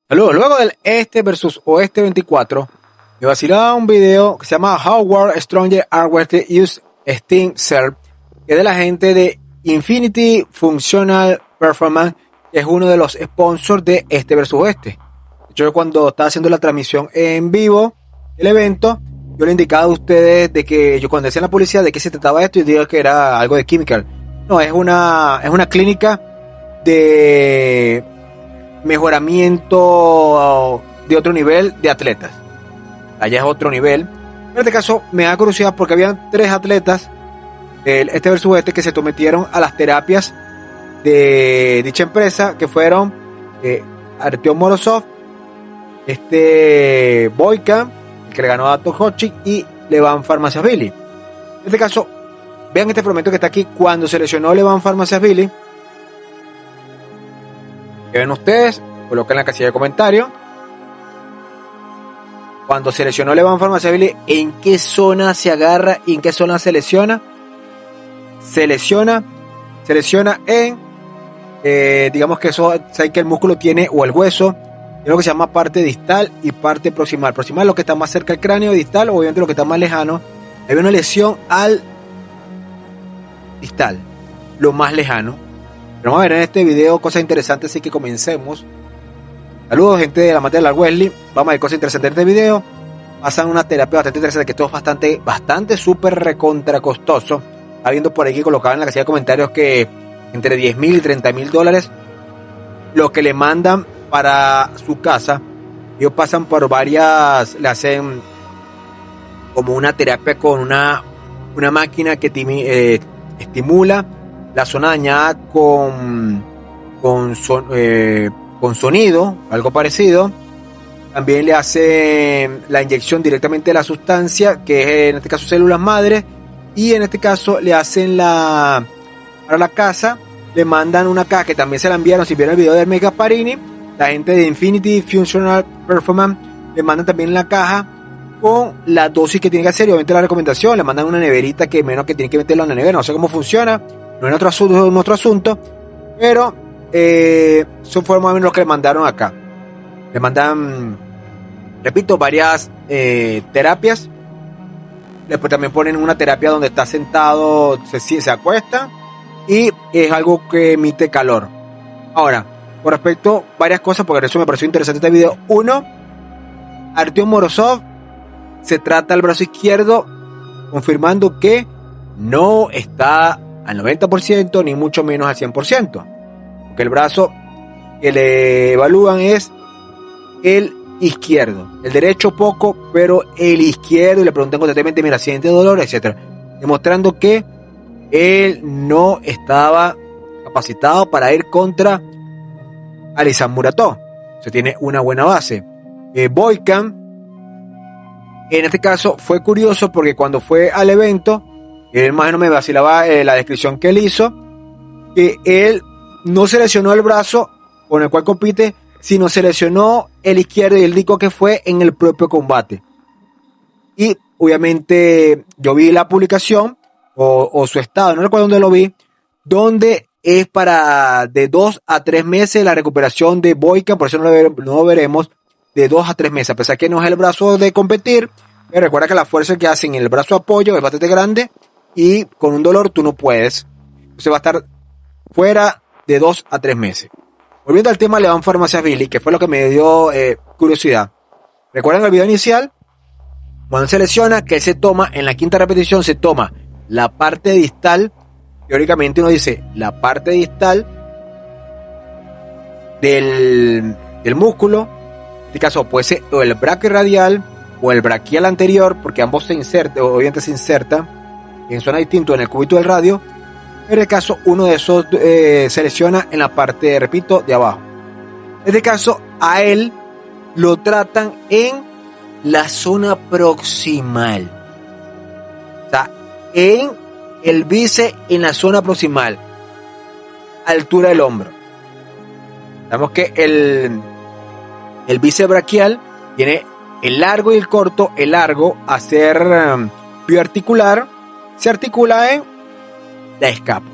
Luego del este versus oeste 24, me vacilaba un video que se llama How World Stronger Are With The Use Steam Cell, que es de la gente de Infinity Functional Performance, que es uno de los sponsors de este versus oeste. Yo cuando estaba haciendo la transmisión en vivo del evento, yo le indicaba a ustedes de que yo cuando decía la policía de qué se trataba esto y digo que era algo de chemical. No, es una clínica de mejoramiento de otro nivel de atletas. Allá es otro nivel. En este caso me da curiosidad porque habían 3 atletas del este versus oeste que se sometieron a las terapias de dicha empresa, que fueron Artyom Morozov, Boyka, el que le ganó a Tokochik, y Levan Farmasiashvili. En este caso, vean este fragmento que está aquí cuando se lesionó Levan Farmasiashvili. Que ven ustedes, coloquen en la casilla de comentarios. Cuando se lesionó Levan Farmasiashvili, ¿en qué zona se agarra y en qué zona se lesiona? Se lesiona en, digamos que eso, sabe que el músculo tiene, o el hueso, tiene lo que se llama parte distal y parte proximal. Proximal es lo que está más cerca del cráneo, distal, obviamente lo que está más lejano. Hay una lesión al distal, lo más lejano. Pero vamos a ver en este video cosas interesantes, así que comencemos. Saludos, gente de la materia de la Wesley. Vamos a ver cosas interesantes en este video. Pasan una terapia bastante interesante, que esto es bastante súper recontra costoso. Está viendo por ahí que colocaban en la casilla de comentarios que entre $10,000 y $30,000 lo que le mandan para su casa. Ellos pasan por varias, le hacen como una terapia con una máquina que estimula la zona dañada con sonido, algo parecido. También le hacen la inyección directamente de la sustancia, que es en este caso células madres, y en este caso le hacen para la casa, le mandan una caja que también se la enviaron. Si vieron el video de Mega Parini, la gente de Infinity Functional Performance le mandan también la caja con la dosis que tiene que hacer y obviamente la recomendación. Le mandan una neverita que menos que tiene que meterlo en la nevera. No sé cómo funciona, no es nuestro asunto, pero eso fue más o menos lo que le mandaron acá. Le mandan, repito, varias terapias. Después también ponen una terapia donde está sentado, se acuesta, y es algo que emite calor. Ahora, con respecto a varias cosas, porque eso me pareció interesante este video. Uno, Artyom Morozov se trata el brazo izquierdo, confirmando que no está al 90%, ni mucho menos al 100%. Porque el brazo que le evalúan es el izquierdo. El derecho poco, pero el izquierdo, y le preguntan constantemente, mira, siente dolor, etc. Demostrando que él no estaba capacitado para ir contra Alisson Muratov. Se tiene una buena base. Boyka, en este caso, fue curioso porque cuando fue al evento, él más o menos me vacilaba la descripción que él hizo, que él no se lesionó el brazo con el cual compite, sino se lesionó el izquierdo, y él dijo que fue en el propio combate. Y obviamente yo vi la publicación o su estado, no recuerdo dónde lo vi, donde es para de 2 a 3 meses la recuperación de Boyka. Por eso no lo veremos de 2 a 3 meses, a pesar que no es el brazo de competir. Pero recuerda que la fuerza que hacen en el brazo apoyo es bastante grande y con un dolor tú no puedes. Entonces va a estar fuera de 2 a 3 meses. Volviendo al tema de Levan Farmasiashvili, que fue lo que me dio curiosidad. ¿Recuerdan el video inicial? Cuando se lesiona, que se toma, en la quinta repetición se toma la parte distal. Teóricamente uno dice la parte distal del músculo. En este caso puede ser o el braquiorradial o el braquial anterior, porque ambos se insertan, obviamente se insertan en zona distinta en el cúbito del radio. En este caso, uno de esos se lesiona en la parte, repito, de abajo. En este caso, a él lo tratan en la zona proximal. O sea, en el bíceps, en la zona proximal, altura del hombro. Sabemos que el bíceps braquial tiene el largo y el corto. El largo, a ser bioarticular, se articula en la escápula.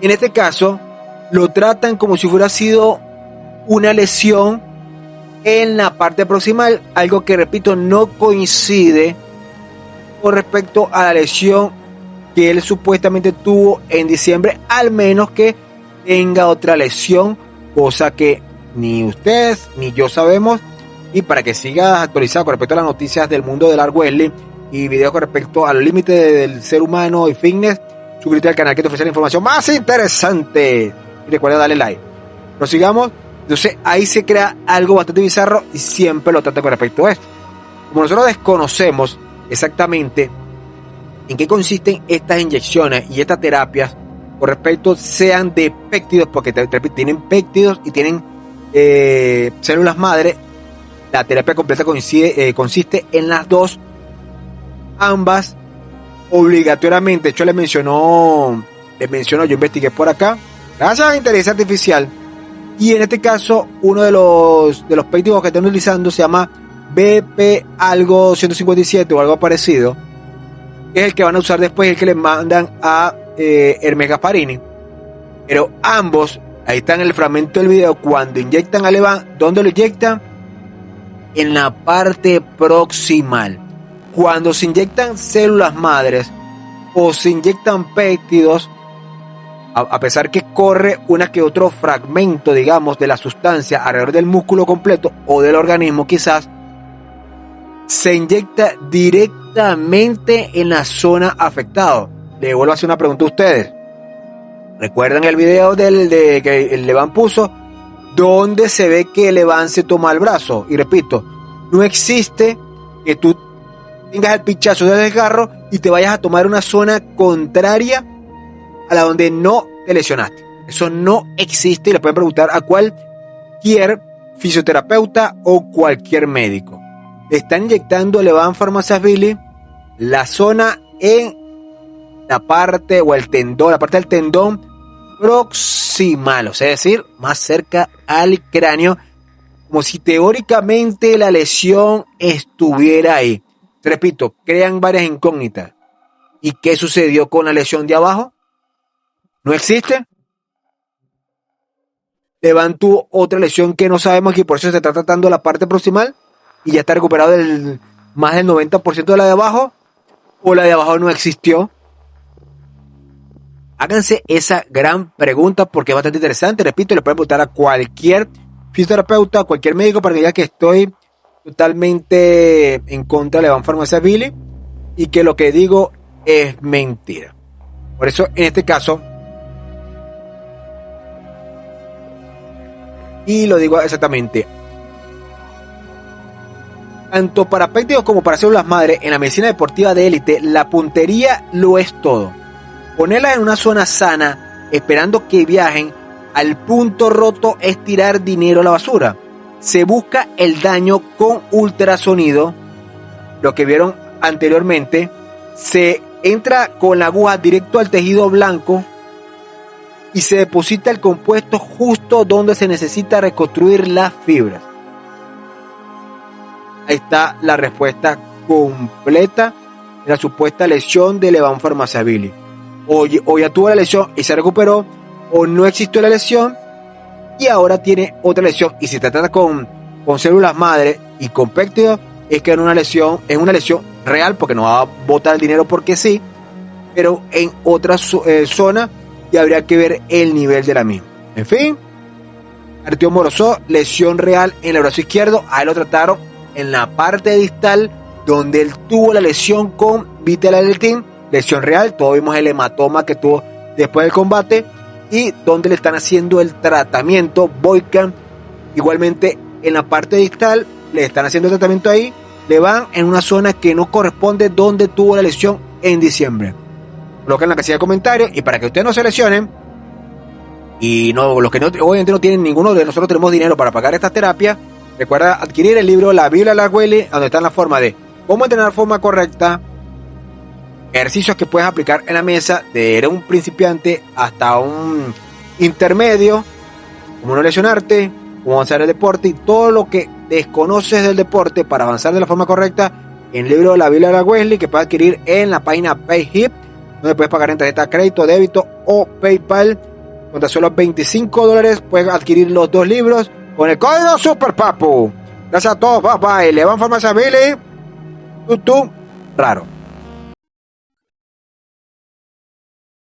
En este caso, lo tratan como si hubiera sido una lesión en la parte proximal, algo que, repito, no coincide con respecto a la lesión que él supuestamente tuvo en diciembre, al menos que tenga otra lesión, cosa que ni ustedes ni yo sabemos. Y para que sigas actualizado con respecto a las noticias del mundo del Art Wesley y videos con respecto a los límites del ser humano y fitness, suscríbete al canal que te ofrece la información más interesante y recuerda darle like. Prosigamos. Entonces ahí se crea algo bastante bizarro y siempre lo trato con respecto a esto. Como nosotros desconocemos exactamente en qué consisten estas inyecciones y estas terapias, con respecto sean de péptidos, porque tienen péptidos y tienen células madre, la terapia completa consiste en las dos, ambas obligatoriamente. De hecho, les menciono, yo investigué por acá, gracias a la inteligencia artificial, y en este caso, uno de los péptidos que están utilizando se llama BP algo 157 o algo parecido, es el que van a usar después, el que le mandan a Hermes Gasparini. Pero ambos, ahí está en el fragmento del video, cuando inyectan a Levan, ¿dónde lo inyectan? En la parte proximal. Cuando se inyectan células madres o se inyectan péptidos, a pesar que corre una que otro fragmento, digamos, de la sustancia alrededor del músculo completo o del organismo quizás, se inyecta directamente en la zona afectada. Le vuelvo a hacer una pregunta a ustedes. ¿Recuerdan el video que el Levan puso? Donde se ve que Levan se toma el brazo. Y repito, no existe que tú tengas el pichazo de desgarro y te vayas a tomar una zona contraria a la donde no te lesionaste. Eso no existe y le pueden preguntar a cualquier fisioterapeuta o cualquier médico. Le están inyectando Levan Pharmaceuticals la zona en la parte o el tendón, la parte del tendón proximal, o sea, es decir, más cerca al cráneo, como si teóricamente la lesión estuviera ahí. Repito, crean varias incógnitas. ¿Y qué sucedió con la lesión de abajo? ¿No existe? Levan tuvo otra lesión que no sabemos, y por eso se está tratando la parte proximal y ya está recuperado más del 90% de la de abajo, o la de abajo no existió. Háganse esa gran pregunta porque es bastante interesante. Repito, le pueden preguntar a cualquier fisioterapeuta, a cualquier médico, para que diga que estoy totalmente en contra de Levan Pharmaceuticals y que lo que digo es mentira. Por eso, en este caso, y lo digo exactamente, tanto para péptidos como para células madre, en la medicina deportiva de élite, la puntería lo es todo. Ponerlas en una zona sana, esperando que viajen al punto roto, es tirar dinero a la basura. Se busca el daño con ultrasonido, lo que vieron anteriormente. Se entra con la aguja directo al tejido blanco y se deposita el compuesto justo donde se necesita reconstruir las fibras. Ahí está la respuesta completa de la supuesta lesión de Levan Pharmaceuticals. O ya tuvo la lesión y se recuperó, o no existió la lesión y ahora tiene otra lesión. Y si se trata con células madre y con péptidos, es que es una lesión real, porque no va a botar el dinero porque sí, pero en otra zona, y habría que ver el nivel de la misma. En fin, Artyom Morozov, lesión real en el brazo izquierdo. Ahí lo trataron en la parte distal, donde él tuvo la lesión con Vital-L-Team, lesión real. Todos vimos el hematoma que tuvo después del combate, y donde le están haciendo el tratamiento Boykan, igualmente en la parte distal le están haciendo el tratamiento ahí. Le van en una zona que no corresponde donde tuvo la lesión en diciembre. Coloquen en la casilla de comentarios, y para que ustedes no se lesionen, y no, los que no, obviamente no tienen, ninguno de nosotros tenemos dinero para pagar estas terapias, recuerda adquirir el libro La Biblia de Art Wesley, donde está la forma de cómo entrenar de forma correcta, ejercicios que puedes aplicar en la mesa, de un principiante hasta un intermedio, cómo no lesionarte, cómo avanzar en el deporte, y todo lo que desconoces del deporte para avanzar de la forma correcta, en el libro de La Biblia de Art Wesley, que puedes adquirir en la página PayHip, donde puedes pagar en tarjeta de crédito, débito o PayPal. Con tan solo $25 puedes adquirir los dos libros con el código Super Papu. Gracias a todos, bye bye. Le van Farmacia Billy. Tú, raro.